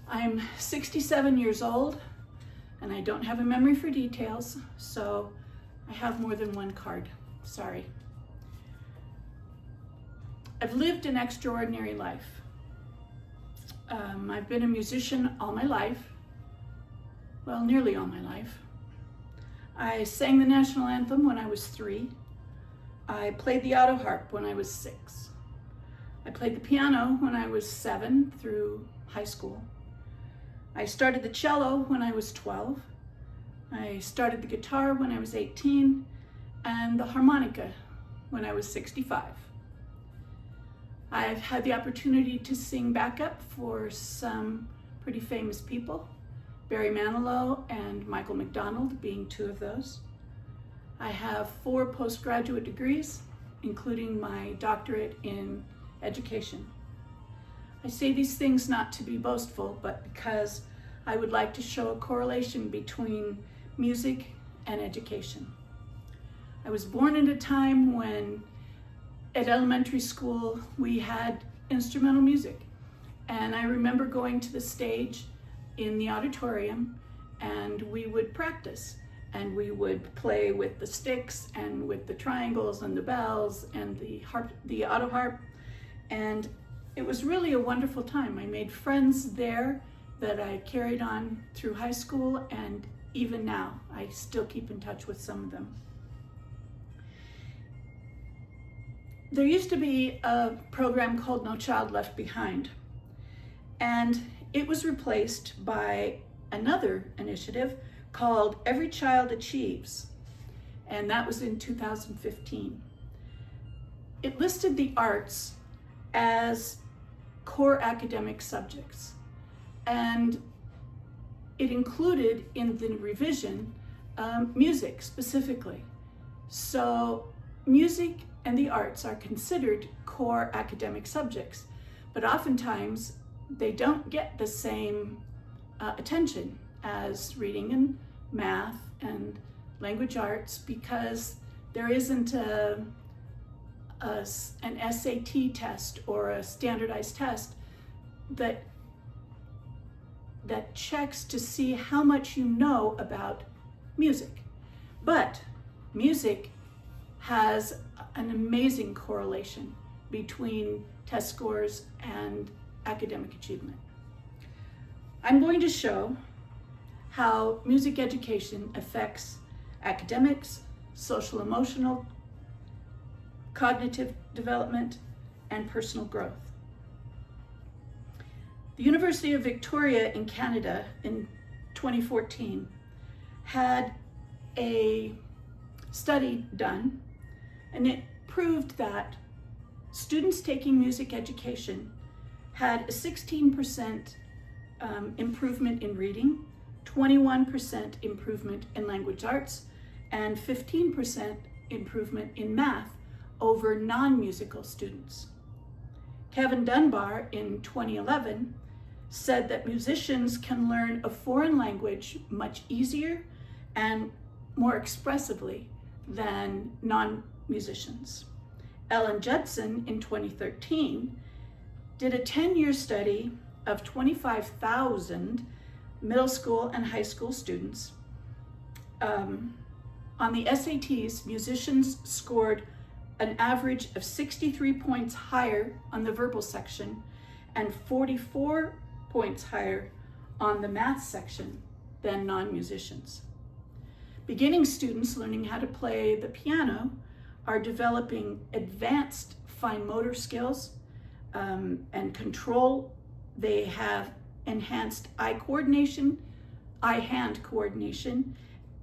I'm 67 years old and I don't have a memory for details, so I have more than one card. Sorry. I've lived an extraordinary life. I've been a musician all my life, well, nearly all my life. I sang the national anthem when I was 3. I played the auto harp when I was 6. I played the piano when I was 7 through high school. I started the cello when I was 12. I started the guitar when I was 18, and the harmonica when I was 65. I've had the opportunity to sing backup for some pretty famous people, Barry Manilow and Michael McDonald being 2 of those. I have 4 postgraduate degrees, including my doctorate in education. I say these things not to be boastful, but because I would like to show a correlation between music and education. I was born at a time when at elementary school we had instrumental music, and I remember going to the stage in the auditorium and we would practice, and we would play with the sticks and with the triangles and the bells and the harp, the auto harp, and it was really a wonderful time. I made friends there that I carried on through high school, and even now I still keep in touch with some of them. There used to be a program called No Child Left Behind, and it was replaced by another initiative called Every Child Achieves, and that was in 2015. It listed the arts as core academic subjects, and it included in the revision music specifically. So music and the arts are considered core academic subjects, but oftentimes they don't get the same attention as reading and math and language arts, because there isn't an SAT test or a standardized test that checks to see how much you know about music. But music has an amazing correlation between test scores and academic achievement. I'm going to show how music education affects academics, social emotional, cognitive development, and personal growth. The University of Victoria in Canada in 2014 had a study done, and it proved that students taking music education had a 16% improvement in reading, 21% improvement in language arts, and 15% improvement in math over non-musical students. Kevin Dunbar in 2011 said that musicians can learn a foreign language much easier and more expressively than non-musicians. Ellen Judson in 2013 did a 10-year study of 25,000 middle school and high school students. On the SATs, musicians scored an average of 63 points higher on the verbal section and 44 points higher on the math section than non-musicians. Beginning students learning how to play the piano are developing advanced fine motor skills and control. They have enhanced eye-hand coordination,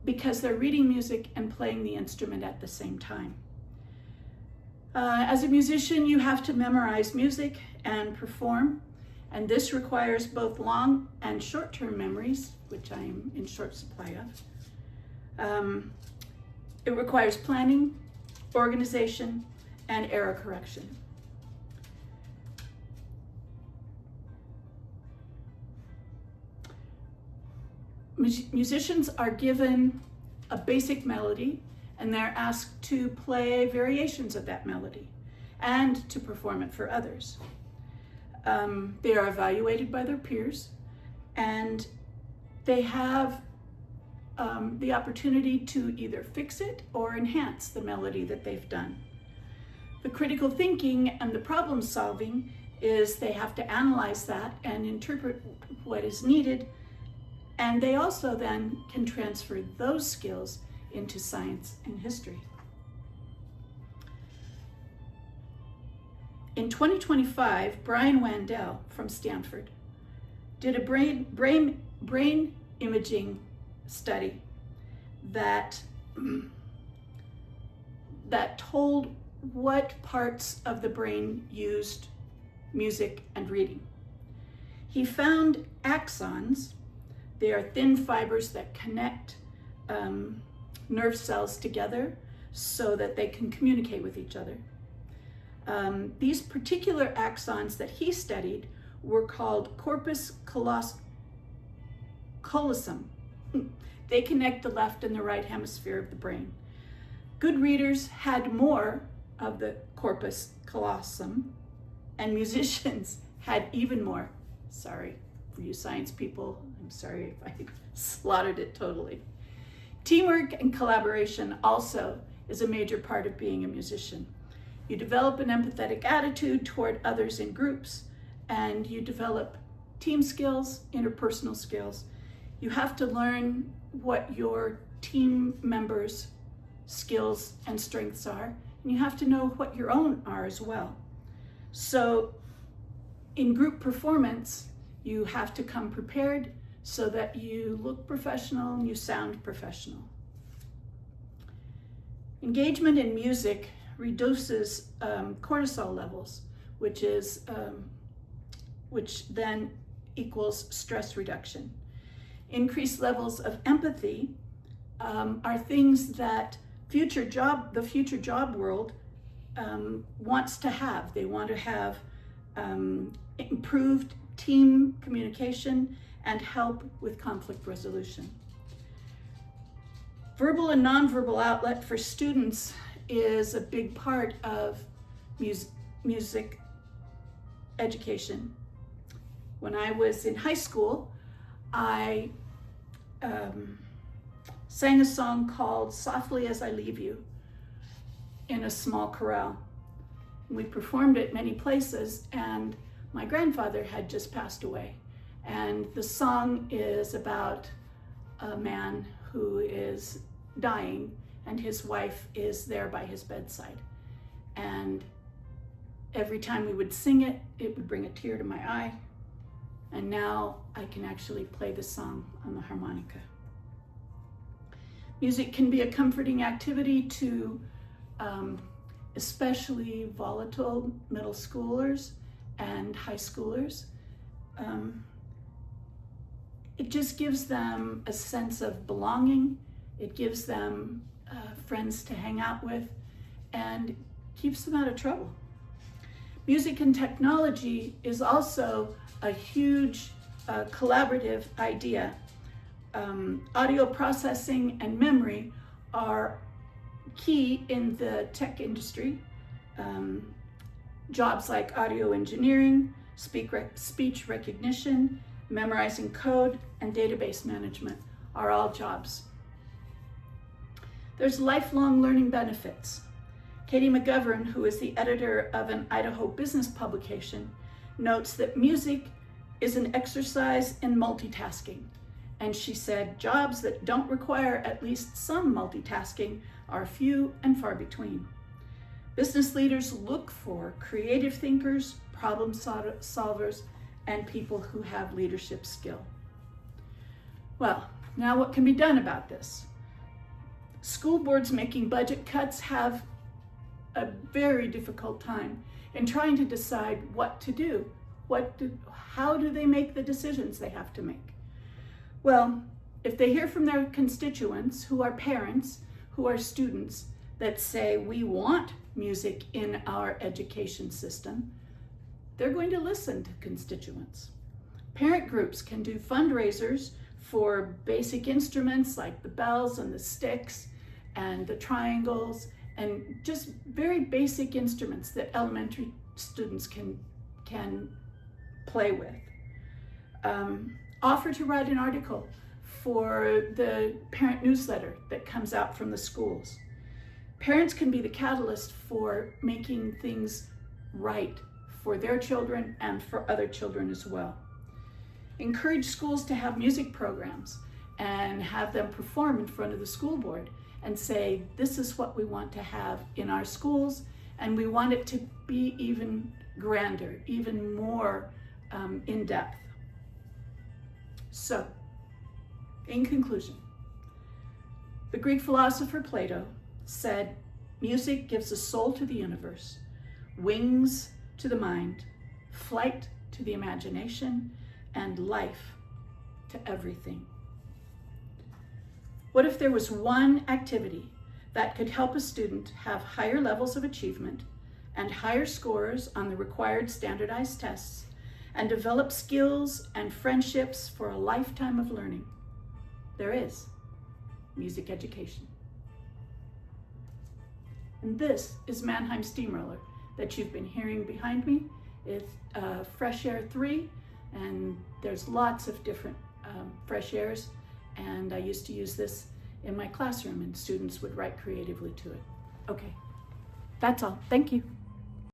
because they're reading music and playing the instrument at the same time. As a musician, you have to memorize music and perform, and this requires both long and short-term memories, which I am in short supply of. It requires planning, organization, and error correction. Musicians are given a basic melody, and they're asked to play variations of that melody and to perform it for others. They are evaluated by their peers, and they have the opportunity to either fix it or enhance the melody that they've done. The critical thinking and the problem solving is they have to analyze that and interpret what is needed, and they also then can transfer those skills into science and history. In 2025, Brian Wandel from Stanford did a brain imaging study that told what parts of the brain used music and reading. He found axons. They are thin fibers that connect nerve cells together so that they can communicate with each other. These particular axons that he studied were called corpus callosum. They connect the left and the right hemisphere of the brain. Good readers had more of the corpus callosum, and musicians had even more. Sorry for you science people, I'm sorry if I slaughtered it totally. Teamwork and collaboration also is a major part of being a musician. You develop an empathetic attitude toward others in groups, and you develop team skills, interpersonal skills. You have to learn what your team members' skills and strengths are, and you have to know what your own are as well. So in group performance, you have to come prepared so that you look professional and you sound professional. Engagement in music reduces cortisol levels, which then equals stress reduction. Increased levels of empathy are things that the future job world wants to have. They want to have improved team communication and help with conflict resolution. Verbal and nonverbal outlet for students is a big part of music education. When I was in high school, I sang a song called Softly as I Leave You in a small chorale. We performed it many places, and my grandfather had just passed away. And the song is about a man who is dying, and his wife is there by his bedside. And every time we would sing it, it would bring a tear to my eye. And now I can actually play the song on the harmonica. Music can be a comforting activity to especially volatile middle schoolers and high schoolers. It just gives them a sense of belonging. It gives them friends to hang out with and keeps them out of trouble. Music and technology is also a huge collaborative idea. Audio processing and memory are key in the tech industry. Jobs like audio engineering, speech recognition, memorizing code, and database management are all jobs. There's lifelong learning benefits. Katie McGovern, who is the editor of an Idaho business publication, notes that music is an exercise in multitasking. And she said, jobs that don't require at least some multitasking are few and far between. Business leaders look for creative thinkers, problem solvers, and people who have leadership skill. Well, now what can be done about this? School boards making budget cuts have a very difficult time in trying to decide what to do. How do they make the decisions they have to make? Well, if they hear from their constituents, who are parents, who are students, that say, we want music in our education system, they're going to listen to constituents. Parent groups can do fundraisers for basic instruments like the bells and the sticks and the triangles, and just very basic instruments that elementary students can play with. offer to write an article for the parent newsletter that comes out from the schools. Parents can be the catalyst for making things right for their children and for other children as well. Encourage schools to have music programs and have them perform in front of the school board and say, this is what we want to have in our schools, and we want it to be even grander, even more in depth. So, in conclusion, the Greek philosopher Plato said, music gives a soul to the universe, wings to the mind, flight to the imagination, and life to everything. What if there was one activity that could help a student have higher levels of achievement and higher scores on the required standardized tests and develop skills and friendships for a lifetime of learning? There is music education. And this is Mannheim Steamroller that you've been hearing behind me. It's Fresh Air 3, and there's lots of different fresh airs, and I used to use this in my classroom, and students would write creatively to it. Okay, that's all. Thank you.